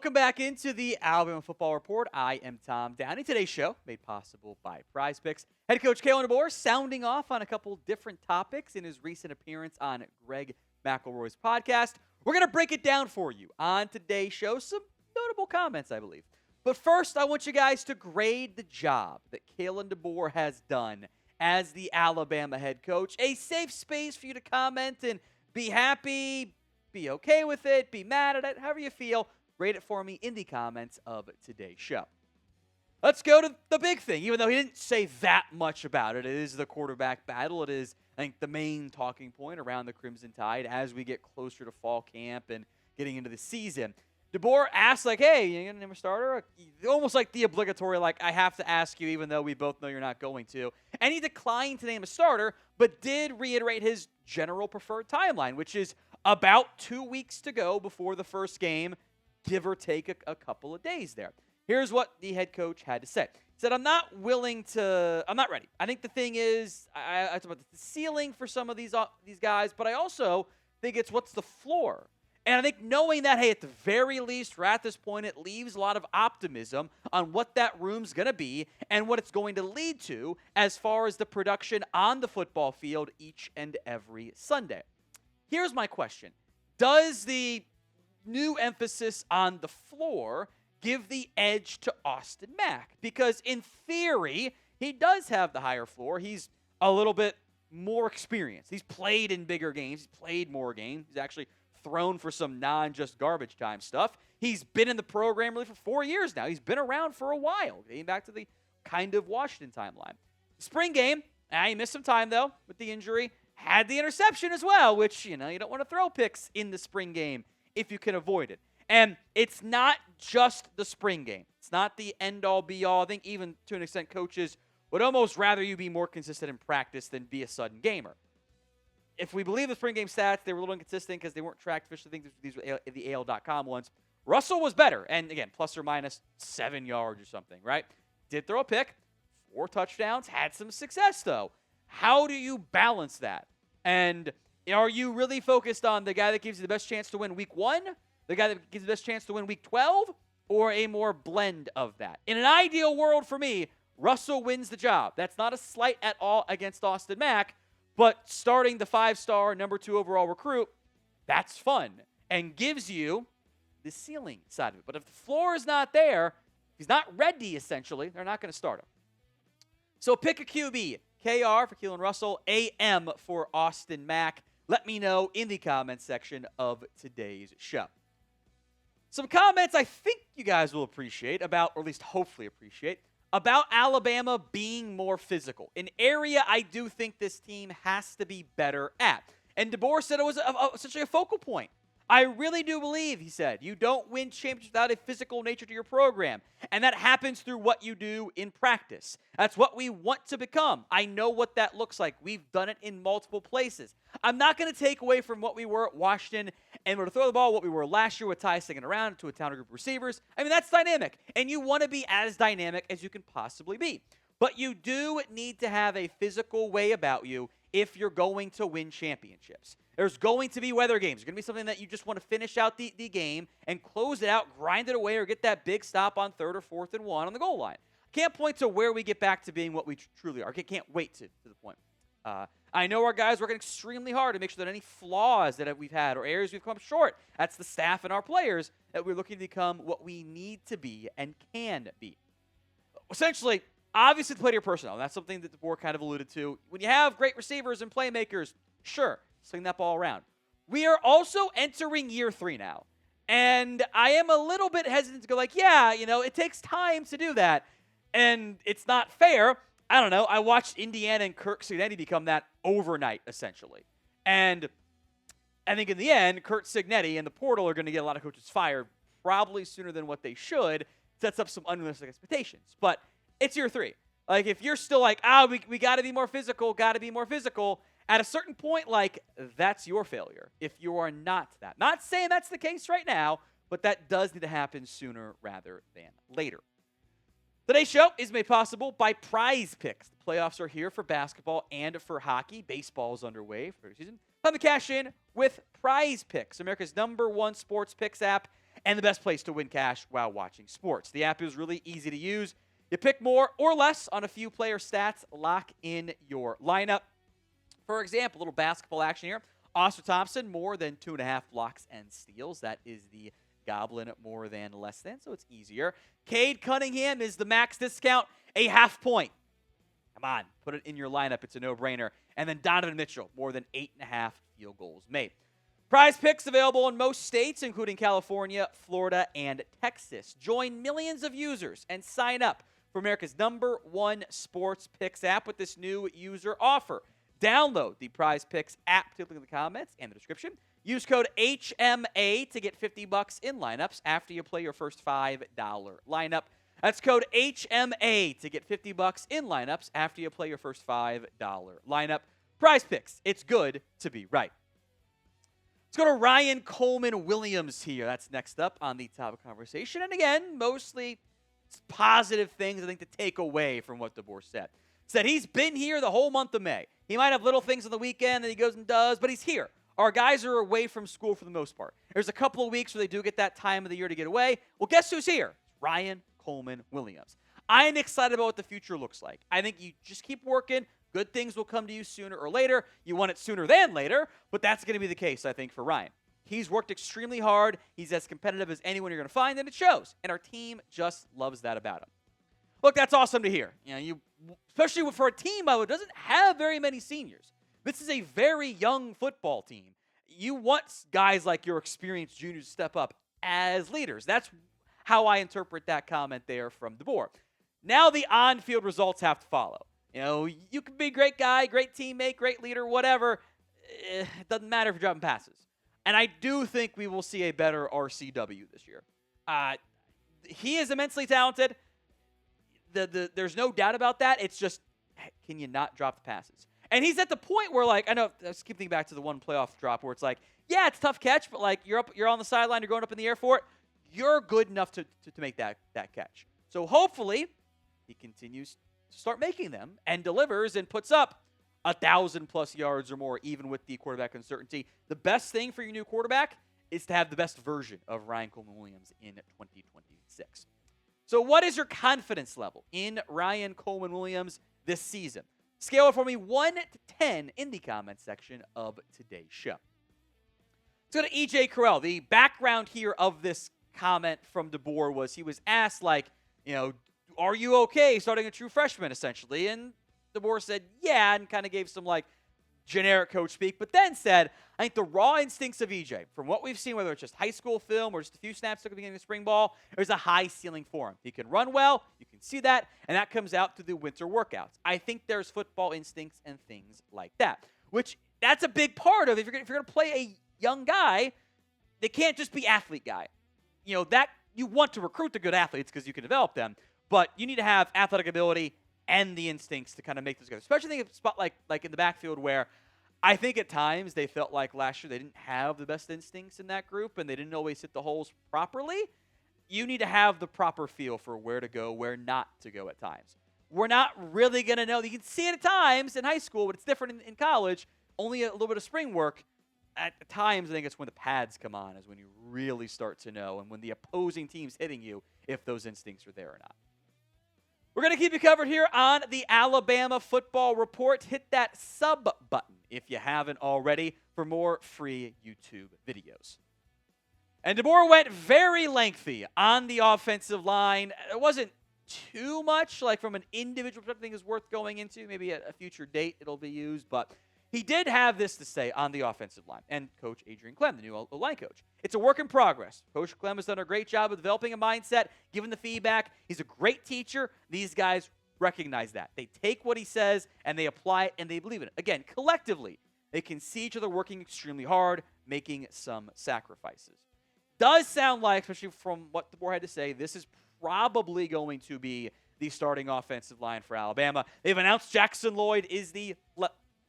Welcome back into the Alabama Football Report. I am Tom Downey. Today's show made possible by Prize Picks. Head coach Kalen DeBoer sounding off on a couple different topics in his recent appearance on Greg McElroy's podcast. We're going to break it down for you on today's show. Some notable comments, I believe. But first, I want you guys to grade the job that Kalen DeBoer has done as the Alabama head coach. A safe space for you to comment and be happy, be okay with it, be mad at it, however you feel. Rate it for me in the comments of today's show. Let's go to the big thing. Even though he didn't say that much about it, it is the quarterback battle. It is, I think, the main talking point around the Crimson Tide as we get closer to fall camp and getting into the season. DeBoer asked, like, hey, you going to name a starter? Almost like the obligatory, like, I have to ask you even though we both know you're not going to. And he declined to name a starter, but did reiterate his general preferred timeline, which is about 2 weeks to go before the first game, give or take a couple of days there. Here's what the head coach had to say. He said, I'm not ready. I think the thing is, I talked about the ceiling for some of these guys, but I also think it's what's the floor. And I think knowing that, hey, at the very least, we're at this point, it leaves a lot of optimism on what that room's going to be and what it's going to lead to as far as the production on the football field each and every Sunday. Here's my question. Does the new emphasis on the floor give the edge to Austin Mack? Because in theory, he does have the higher floor. He's a little bit more experienced. He's played in bigger games. He's played more games. He's actually thrown for some non-just garbage time stuff. He's been in the program really for 4 years now. He's been around for a while, getting back to the kind of Washington timeline. Spring game, he missed some time, though, with the injury. Had the interception as well, which, you don't want to throw picks in the spring game if you can avoid it. And it's not just the spring game. It's not the end-all, be-all. I think even to an extent, coaches would almost rather you be more consistent in practice than be a sudden gamer. If we believe the spring game stats, they were a little inconsistent because they weren't tracked officially. I think these were the AL.com ones. Russell was better. And, again, plus or minus 7 yards or something, right? Did throw a pick, 4 touchdowns, had some success, though. How do you balance that? And are you really focused on the guy that gives you the best chance to win week 1, the guy that gives you the best chance to win week 12, or a more blend of that? In an ideal world for me, Russell wins the job. That's not a slight at all against Austin Mack. But starting the 5-star, number 2 overall recruit, that's fun and gives you the ceiling side of it. But if the floor is not there, if he's not ready, essentially, they're not going to start him. So pick a QB. KR for Keelon Russell, AM for Austin Mack. Let me know in the comments section of today's show. Some comments I think you guys will appreciate about, or at least hopefully appreciate, about Alabama being more physical, an area I do think this team has to be better at. And DeBoer said it was essentially a focal point. I really do believe, he said, you don't win championships without a physical nature to your program. And that happens through what you do in practice. That's what we want to become. I know what that looks like. We've done it in multiple places. I'm not going to take away from what we were at Washington and we're to throw the ball, what we were last year with Ty sticking around to a talented group of receivers. I mean, that's dynamic. And you want to be as dynamic as you can possibly be. But you do need to have a physical way about you if you're going to win championships. There's going to be weather games. There's going to be something that you just want to finish out the game and close it out, grind it away, or get that big stop on 3rd or 4th and 1 on the goal line. Can't point to where we get back to being what we truly are. Can't wait to the point. I know our guys working extremely hard to make sure that any flaws that we've had or areas we've come short, that's the staff and our players, that we're looking to become what we need to be and can be. Essentially, obviously, play to your personnel. That's something that the board kind of alluded to. When you have great receivers and playmakers, sure, sling that ball around. We are also entering year 3 now. And I am a little bit hesitant to go like, yeah, it takes time to do that. And it's not fair. I don't know. I watched Indiana and Kirk Cignetti become that overnight, essentially. And I think in the end, Kurt Cignetti and the portal are going to get a lot of coaches fired probably sooner than what they should. Sets up some unrealistic expectations. But it's year 3. Like, if you're still like, we got to be more physical, at a certain point, that's your failure if you are not that. Not saying that's the case right now, but that does need to happen sooner rather than later. Today's show is made possible by Prize Picks. The playoffs are here for basketball and for hockey. Baseball is underway for the season. Time to cash in with Prize Picks, America's #1 sports picks app. and the best place to win cash while watching sports. The app is really easy to use. You pick more or less on a few player stats, lock in your lineup. For example, a little basketball action here. Oscar Thompson, more than 2.5 blocks and steals. That is the Goblin, more than less than, so it's easier. Cade Cunningham is the max discount, a half point. Come on, put it in your lineup. It's a no-brainer. And then Donovan Mitchell, more than 8.5 field goals made. Prize Picks available in most states, including California, Florida, and Texas. Join millions of users and sign up for America's #1 sports picks app with this new user offer. Download the Prize Picks app, click in the comments and the description. Use code HMA to get $50 in lineups after you play your first $5 lineup. That's code HMA to get $50 in lineups after you play your first $5 lineup. Prize Picks. It's good to be right. Let's go to Ryan Coleman-Williams here. That's next up on the topic conversation. And again, mostly positive things I think to take away from what DeBoer said. Said he's been here the whole month of May. He might have little things on the weekend that he goes and does, but he's here. Our guys are away from school for the most part. There's a couple of weeks where they do get that time of the year to get away. Well, guess who's here? Ryan Coleman-Williams. I am excited about what the future looks like. I think you just keep working. Good things will come to you sooner or later. You want it sooner than later, but that's going to be the case, I think, for Ryan. He's worked extremely hard. He's as competitive as anyone you're going to find, and it shows. And our team just loves that about him. Look, that's awesome to hear. Especially for a team that doesn't have very many seniors. This is a very young football team. You want guys like your experienced juniors to step up as leaders. That's how I interpret that comment there from DeBoer. Now the on-field results have to follow. You can be a great guy, great teammate, great leader, whatever. It doesn't matter if you're dropping passes. And I do think we will see a better RCW this year. He is immensely talented. There's no doubt about that. It's just, can you not drop the passes? And he's at the point where, I know, I keep thinking back to the one playoff drop where it's yeah, it's a tough catch, but you're on the sideline, you're going up in the air for it. You're good enough to make that catch. So hopefully he continues to start making them and delivers and puts up 1,000+ yards or more, even with the quarterback uncertainty. The best thing for your new quarterback is to have the best version of Ryan Coleman-Williams in 2026. So what is your confidence level in Ryan Coleman-Williams this season? Scale it for me 1 to 10 in the comments section of today's show. Let's go to EJ Crowell. The background here of this comment from DeBoer was he was asked, are you okay starting a true freshman, essentially? And DeBoer said, yeah, and kind of gave some, generic coach speak, but then said, I think the raw instincts of EJ, from what we've seen, whether it's just high school film or just a few snaps at the beginning of spring ball, there's a high ceiling for him. He can run well, you can see that, and that comes out through the winter workouts. I think there's football instincts and things like that, which that's a big part of if you're going to play a young guy, they can't just be athlete guy. That you want to recruit the good athletes because you can develop them, but you need to have athletic ability and the instincts to kind of make this go. Especially in a spot like in the backfield where I think at times they felt like last year they didn't have the best instincts in that group and they didn't always hit the holes properly. You need to have the proper feel for where to go, where not to go at times. We're not really going to know. You can see it at times in high school, but it's different in college. Only a little bit of spring work. At times, I think it's when the pads come on is when you really start to know and when the opposing team's hitting you if those instincts are there or not. We're going to keep you covered here on the Alabama Football Report. Hit that sub button if you haven't already for more free YouTube videos. And DeBoer went very lengthy on the offensive line. It wasn't too much, from an individual perspective, I think is worth going into. Maybe at a future date it'll be used, but he did have this to say on the offensive line, and Coach Adrian Clem, the new O-line coach. It's a work in progress. Coach Clem has done a great job of developing a mindset, giving the feedback. He's a great teacher. These guys recognize that. They take what he says, and they apply it, and they believe in it. Again, collectively, they can see each other working extremely hard, making some sacrifices. Does sound like, especially from what DeBoer had to say, this is probably going to be the starting offensive line for Alabama. They've announced Jackson Lloyd is the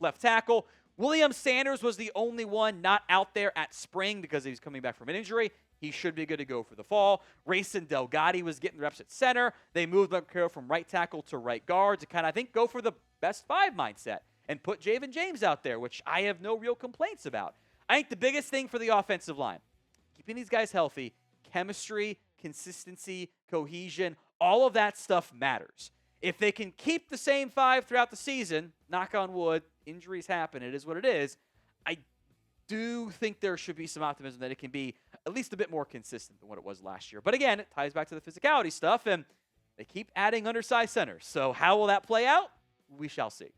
left tackle. William Sanders was the only one not out there at spring because he's coming back from an injury. He should be good to go for the fall. Rayson Delgatti was getting reps at center. They moved McCarroll from right tackle to right guard to kind of, I think, go for the best five mindset and put Javen James out there, which I have no real complaints about. I think the biggest thing for the offensive line, keeping these guys healthy, chemistry, consistency, cohesion, all of that stuff matters. If they can keep the same 5 throughout the season, knock on wood, injuries happen, it is what it is, I do think there should be some optimism that it can be at least a bit more consistent than what it was last year. But again, it ties back to the physicality stuff, and they keep adding undersized centers. So how will that play out? We shall see.